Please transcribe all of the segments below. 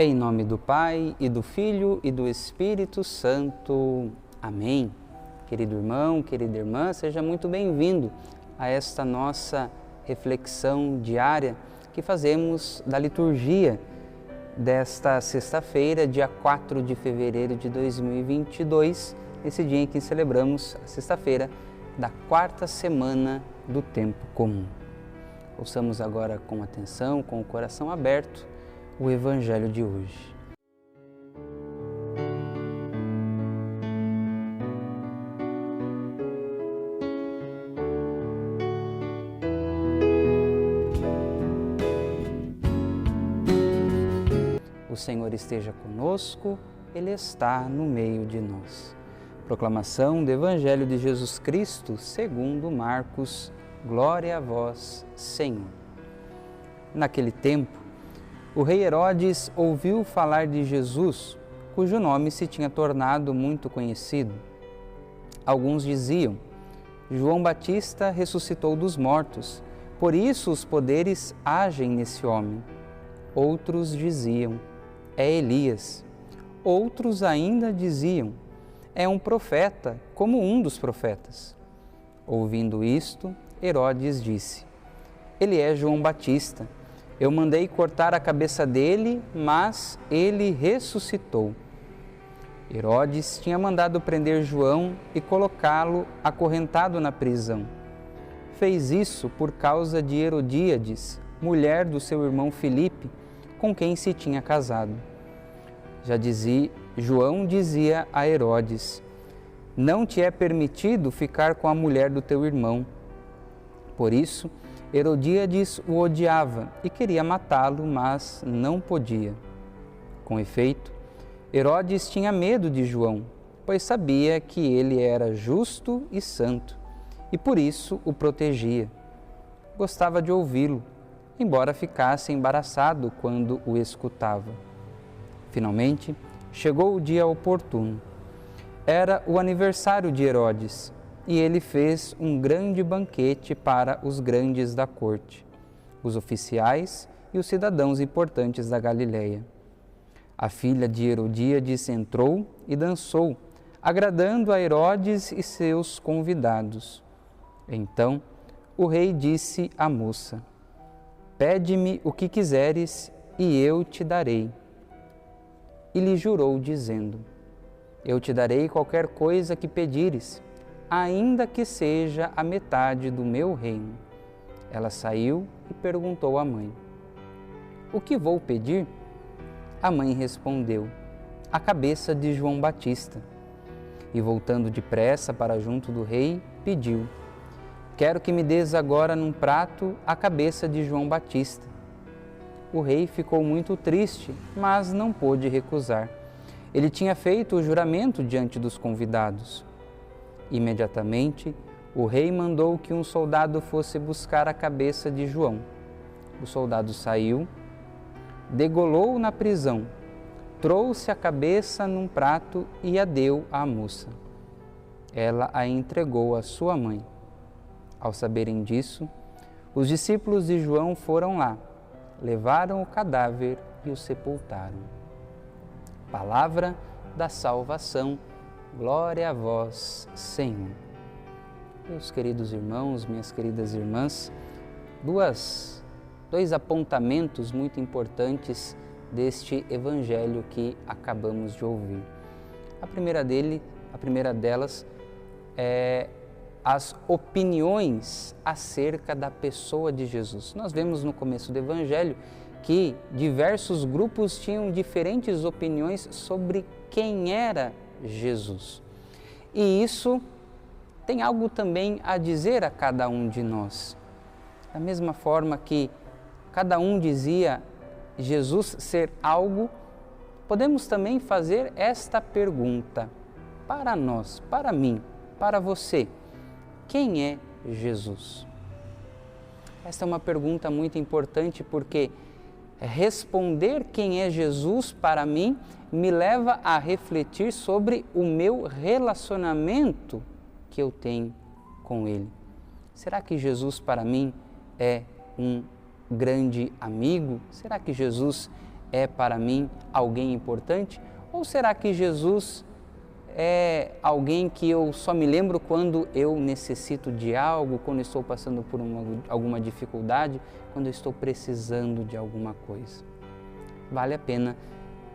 Em nome do Pai, e do Filho, e do Espírito Santo. Amém. Querido irmão, querida irmã, seja muito bem-vindo a esta nossa reflexão diária que fazemos da liturgia desta sexta-feira, dia 4 de fevereiro de 2022, esse dia em que celebramos a sexta-feira da quarta semana do tempo comum. Ouçamos agora com atenção, com o coração aberto, o Evangelho de hoje. O Senhor esteja conosco, Ele está no meio de nós. Proclamação do Evangelho de Jesus Cristo, segundo Marcos. Glória a vós, Senhor. Naquele tempo, o rei Herodes ouviu falar de Jesus, cujo nome se tinha tornado muito conhecido. Alguns diziam: João Batista ressuscitou dos mortos, por isso os poderes agem nesse homem. Outros diziam: é Elias. Outros ainda diziam: é um profeta, como um dos profetas. Ouvindo isto, Herodes disse: ele é João Batista. Eu mandei cortar a cabeça dele, mas ele ressuscitou. Herodes tinha mandado prender João e colocá-lo acorrentado na prisão. Fez isso por causa de Herodíades, mulher do seu irmão Filipe, com quem se tinha casado. João dizia a Herodes: não te é permitido ficar com a mulher do teu irmão. Por isso, Herodíades o odiava e queria matá-lo, mas não podia. Com efeito, Herodes tinha medo de João, pois sabia que ele era justo e santo, e por isso o protegia. Gostava de ouvi-lo, embora ficasse embaraçado quando o escutava. Finalmente, chegou o dia oportuno. Era o aniversário de Herodes, e ele fez um grande banquete para os grandes da corte, os oficiais e os cidadãos importantes da Galileia. A filha de Herodíades entrou e dançou, agradando a Herodes e seus convidados. Então, o rei disse à moça: pede-me o que quiseres e eu te darei. E lhe jurou, dizendo: eu te darei qualquer coisa que pedires, ainda que seja a metade do meu reino. Ela saiu e perguntou à mãe: o que vou pedir? A mãe respondeu: a cabeça de João Batista. E voltando depressa para junto do rei, pediu: quero que me des agora num prato a cabeça de João Batista. O rei ficou muito triste, mas não pôde recusar. Ele tinha feito o juramento diante dos convidados. Imediatamente, o rei mandou que um soldado fosse buscar a cabeça de João. O soldado saiu, degolou na prisão, trouxe a cabeça num prato e a deu à moça. Ela a entregou à sua mãe. Ao saberem disso, os discípulos de João foram lá, levaram o cadáver e o sepultaram. Palavra da salvação. Glória a vós, Senhor. Meus queridos irmãos, minhas queridas irmãs, dois apontamentos muito importantes deste evangelho que acabamos de ouvir. A primeira delas é as opiniões acerca da pessoa de Jesus. Nós vemos no começo do evangelho que diversos grupos tinham diferentes opiniões sobre quem era Jesus. E isso tem algo também a dizer a cada um de nós. Da mesma forma que cada um dizia Jesus ser algo, podemos também fazer esta pergunta para nós, para mim, para você: quem é Jesus? Esta é uma pergunta muito importante porque responder quem é Jesus para mim me leva a refletir sobre o meu relacionamento que eu tenho com Ele. Será que Jesus para mim é um grande amigo? Será que Jesus é para mim alguém importante? Ou será que Jesus é alguém que eu só me lembro quando eu necessito de algo, quando estou passando por alguma dificuldade, quando eu estou precisando de alguma coisa? Vale a pena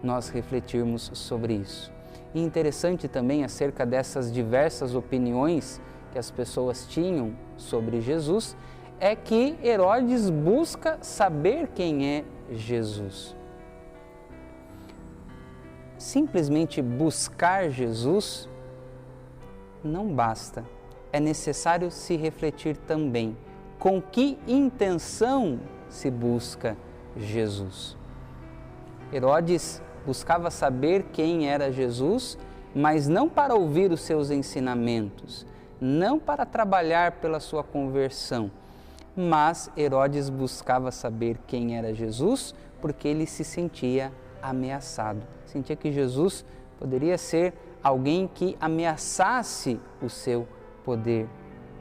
nós refletirmos sobre isso. E interessante também acerca dessas diversas opiniões que as pessoas tinham sobre Jesus, é que Herodes busca saber quem é Jesus. Simplesmente buscar Jesus não basta. É necessário se refletir também com que intenção se busca Jesus. Herodes buscava saber quem era Jesus, mas não para ouvir os seus ensinamentos, não para trabalhar pela sua conversão, mas Herodes buscava saber quem era Jesus porque ele se sentia ameaçado. Sentia que Jesus poderia ser alguém que ameaçasse o seu poder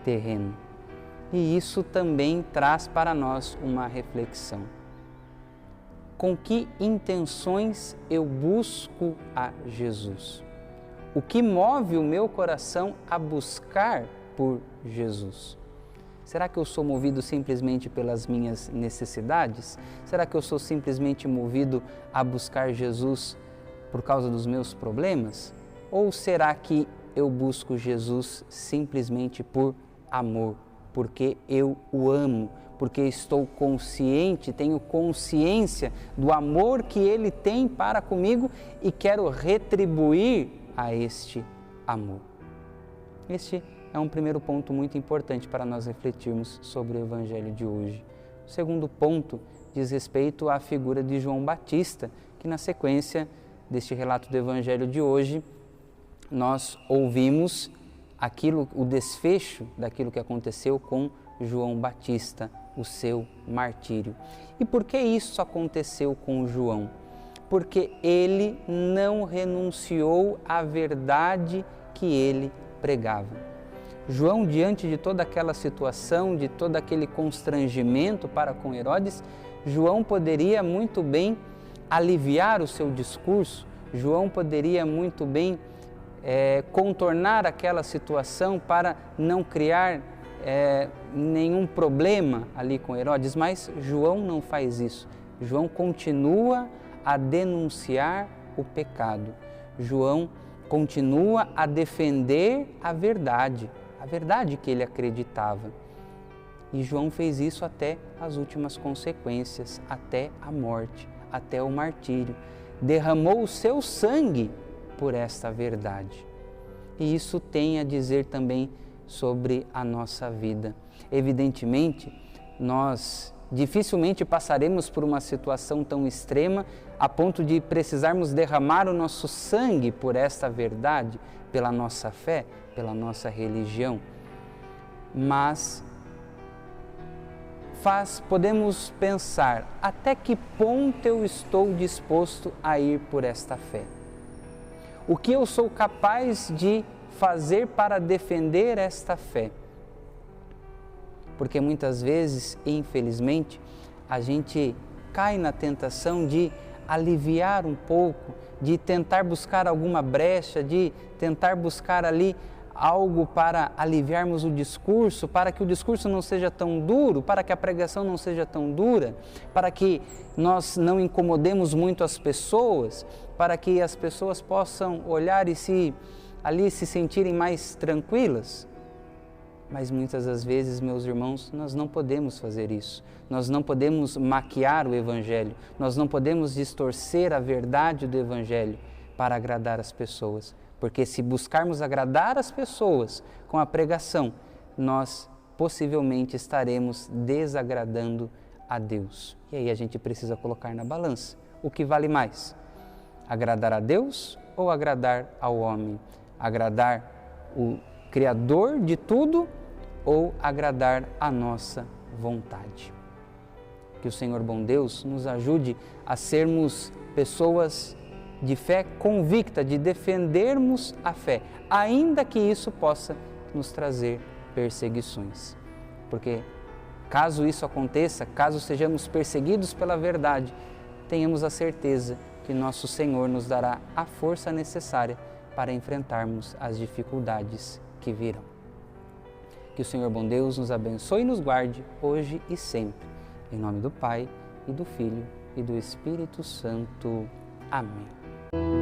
terreno. E isso também traz para nós uma reflexão. Com que intenções eu busco a Jesus? O que move o meu coração a buscar por Jesus? Será que eu sou movido simplesmente pelas minhas necessidades? Será que eu sou simplesmente movido a buscar Jesus por causa dos meus problemas? Ou será que eu busco Jesus simplesmente por amor, porque eu o amo, porque estou consciente, tenho consciência do amor que Ele tem para comigo e quero retribuir a este amor? Este é um primeiro ponto muito importante para nós refletirmos sobre o Evangelho de hoje. O segundo ponto diz respeito à figura de João Batista, que na sequência deste relato do Evangelho de hoje, nós ouvimos o desfecho daquilo que aconteceu com João Batista, o seu martírio. E por que isso aconteceu com João? Porque ele não renunciou à verdade que ele pregava. João, diante de toda aquela situação, de todo aquele constrangimento para com Herodes, João poderia muito bem aliviar o seu discurso, João poderia muito bem contornar aquela situação para não criar nenhum problema ali com Herodes, mas João não faz isso. João continua a denunciar o pecado. João continua a defender a verdade que ele acreditava. E João fez isso até as últimas consequências, até a morte, até o martírio. Derramou o seu sangue por esta verdade. E isso tem a dizer também sobre a nossa vida. Evidentemente, nós dificilmente passaremos por uma situação tão extrema a ponto de precisarmos derramar o nosso sangue por esta verdade, pela nossa fé, pela nossa religião. Mas podemos pensar até que ponto eu estou disposto a ir por esta fé. O que eu sou capaz de fazer para defender esta fé? Porque muitas vezes, infelizmente, a gente cai na tentação de aliviar um pouco, de tentar buscar alguma brecha, de tentar buscar ali algo para aliviarmos o discurso, para que o discurso não seja tão duro, para que a pregação não seja tão dura, para que nós não incomodemos muito as pessoas, para que as pessoas possam olhar e se sentirem mais tranquilas. Mas muitas das vezes, meus irmãos, nós não podemos fazer isso. Nós não podemos maquiar o Evangelho, nós não podemos distorcer a verdade do Evangelho para agradar as pessoas. Porque se buscarmos agradar as pessoas com a pregação, nós possivelmente estaremos desagradando a Deus. E aí a gente precisa colocar na balança o que vale mais: agradar a Deus ou agradar ao homem? Agradar o Criador de tudo ou agradar a nossa vontade? Que o Senhor bom Deus nos ajude a sermos pessoas de fé convicta, de defendermos a fé, ainda que isso possa nos trazer perseguições. Porque caso isso aconteça, caso sejamos perseguidos pela verdade, tenhamos a certeza que nosso Senhor nos dará a força necessária para enfrentarmos as dificuldades que virão. Que o Senhor bom Deus nos abençoe e nos guarde hoje e sempre. Em nome do Pai, e do Filho, e do Espírito Santo. Amém.